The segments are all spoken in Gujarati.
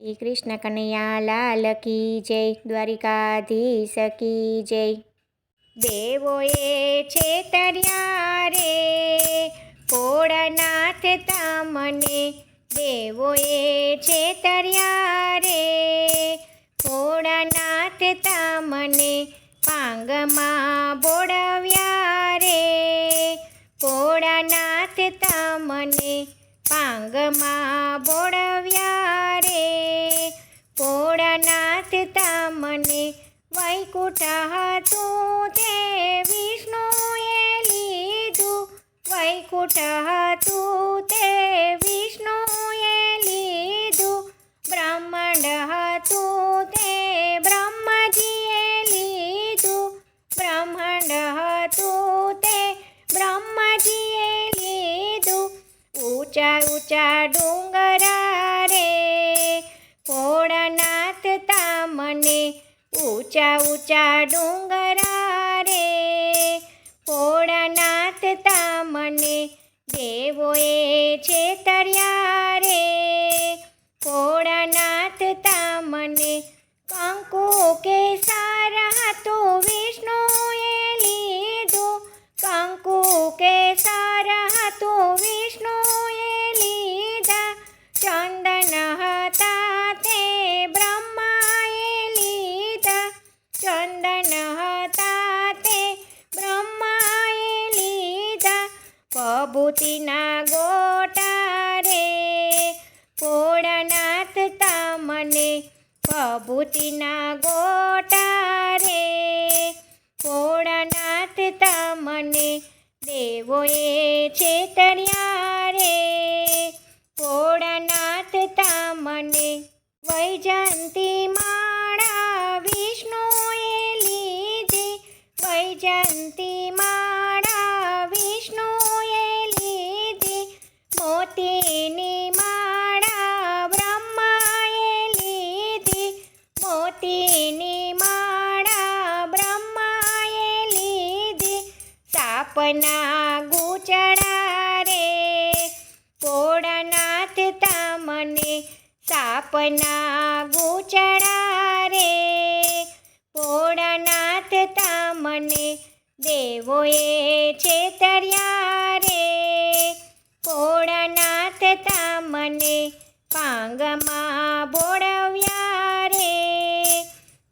શ્રી કૃષ્ણ કનૈયા લાલ કી જય, દ્વારિકાધીશ કી જય। દેવોએ છેતર્યા રે ભોળાનાથ તમને, દેવોએ છેતર્યા રે ભોળાનાથ તમને, પાંગમાં બોળવ્યા રે ભોળાનાથ તમને, પાંગમાં બોળવ્યા રે ભોળાનાથ તમને, વૈકુંઠ હતું તે વિષ્ણુએ લીધું, વૈકુંઠ હતું તે વિષ્ણુએ લીધું, બ્રહ્માંડ હતું તે બ્રહ્મજીએ લીધું, બ્રહ્માંડ હતું તે બ્રહ્મજીએ લીધું, ઊંચા ઊંચા ડુંગરા રે ભોળાનાથ તમને, ઊંચા ઊંચા ડુંગરા રે ભોળાનાથ તમને, દેવોએ છેતર્યા રે ભોળાનાથ તમને, કંકુ કેસર હતું વિષ્ણુએ લીધું, કંકુ કેસર હતું વિષ્ણુએ લીધા, ચંદન હતા તે બ્રહ્માએ લીધા, ચંદન હતા તે બ્રહ્માએ લીધા, ભભૂતિના ગોટા રે ભોળાનાથ તમને, ભભૂતિના ગોટા રે ભોળાનાથ તમને, દેવોએ છેતર્યા રે ભોળાનાથ તમને, વૈજયંતી માળા વિષ્ણુએ લીધી, વૈજયંતી માળા વિષ્ણુએ લીધી, મોતીની માળા બ્રહ્માએ લીધી, મોતીની માળા બ્રહ્માએ લીધી, સાપના ગૂંચળા રે ભોળાનાથ તમને, સાપના ગૂંચળા રે ભોળાનાથ તમને, દેવોએ છેતર્યા રે ભોળાનાથ તમને, પાંગમાં બોળવ્યા રે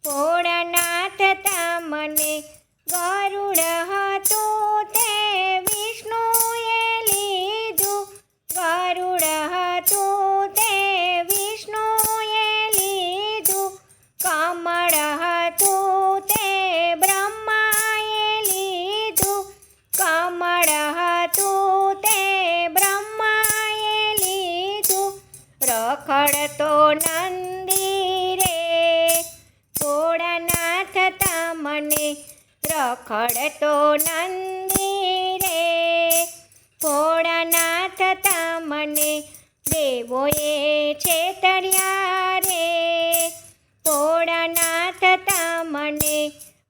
ભોળાનાથ તમને, ગરુડ હતું તે વિષ્ણુએ લીધું, ગરુડ હતું તે વિષ્ણુએ લીધું, કમળ હતું તે બ્રહ્માએ લીધું, કમળ હતું તે બ્રહ્માએ લીધું, રખડતો નંદી રે ભોળાનાથ તમને, રખડતો નંદી રે ભોળાનાથ તમને, દેવોએ છેતર્યા રે ભોળાનાથ તમને,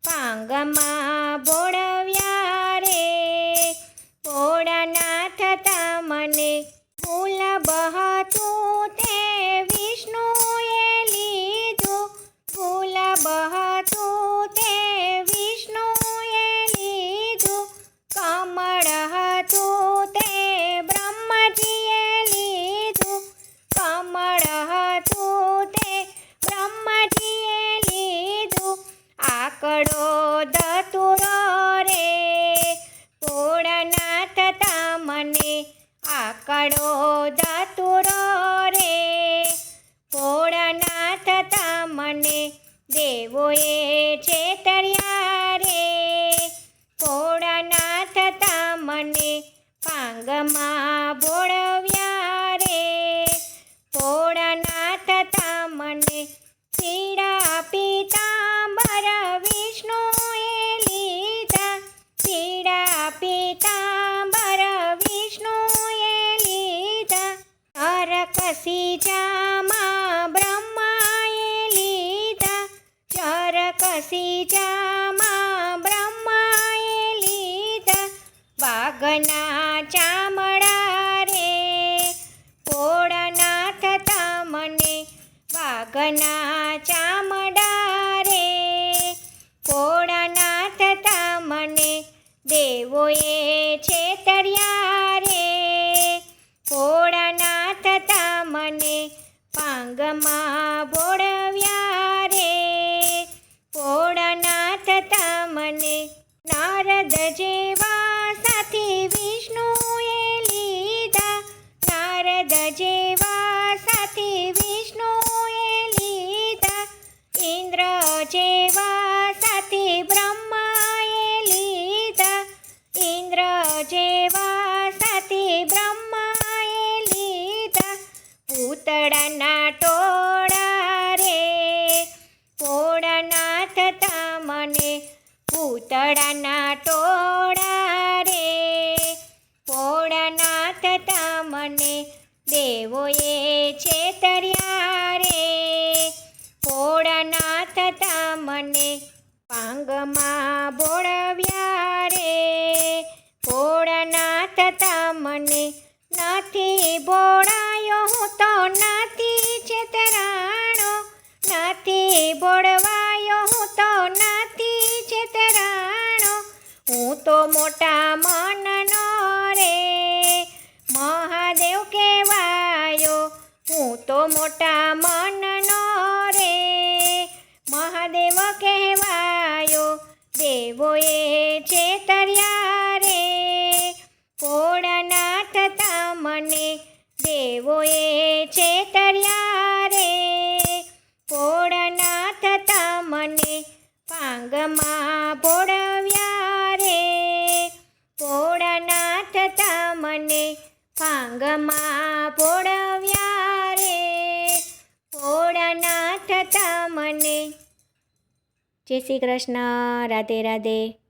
પાંગમાં બોળવ્યા રે ભોળાનાથ તમને, ગુલાબ હતું તે વિષ્ણુએ લીધું, ગુલાબ હતું તે વિષ્ણુએ લીધું, કમળ હતું તે બ્રહ્મજીએ લીધું, કમળ હતું તે બ્રહ્મજીએ લીધું, આકડો ધતુરો રે ભોળાનાથ તમને, આકડો ધતુરો રે ભોળાનાથ તમને, દેવોએ છેતર્યા રે ભોળાનાથ તમને, પાંગમાં બોળવ્યા રે ભોળાનાથ તમને, પીળા પીતાંબર વિષ્ણુએ લીધા, પીળા પીતાંબર વિષ્ણુએ લીધા, ચરકસી જામા બ્રહ્માએ લીધા, ચરકસી જામા બ્રહ્માએ લીધા, વાઘના ચામડા રે ભોળાનાથ તમને, વાઘના ચામડા રે ભોળાનાથ તમને દેવોએ છેતર્યા રે ભોળાનાથ તમને પાંગમાં બોળવ્યા રે ભોળાનાથ તમને નારદ જેવા સાથી વિષ્ણુએ લીધા નારદ જેવા સાથી વિષ્ણુએ લીધા ઇન્દ્ર જેવા સાથી બ્રહ્માએ લીધા ઇન્દ્ર જેવા સાથી બ્રહ્માએ લીધા પૂતળાના ટોળા રે ભોળાનાથ તમને પૂતળાના ટોળા રે ભોળાનાથ તમને દેવોએ છેતર્યા રે ભોળાનાથ તમને પાંગમાં બોળવ્યા રે ભોળાનાથ તમને નથી બોળાયો હું તો નથી છેતરાણો નથી બોળવાયો હું તો નથી છેતરાણો હું તો મોટા મનનો રે મહાદેવ કહેવાયો હું તો મોટા મનનો રે મહાદેવ કહેવાયો દેવોએ છેતર્યા રે ભોળાનાથ તમને દેવોએ છેતર્યા રે ભોળાનાથ તમને પાંગમાં બોળવ્યા રે ભોળાનાથ તમને પાંગમાં બોળવ્યા રે ભોળાનાથ તમને જય શ્રી કૃષ્ણ રાધે રાધે.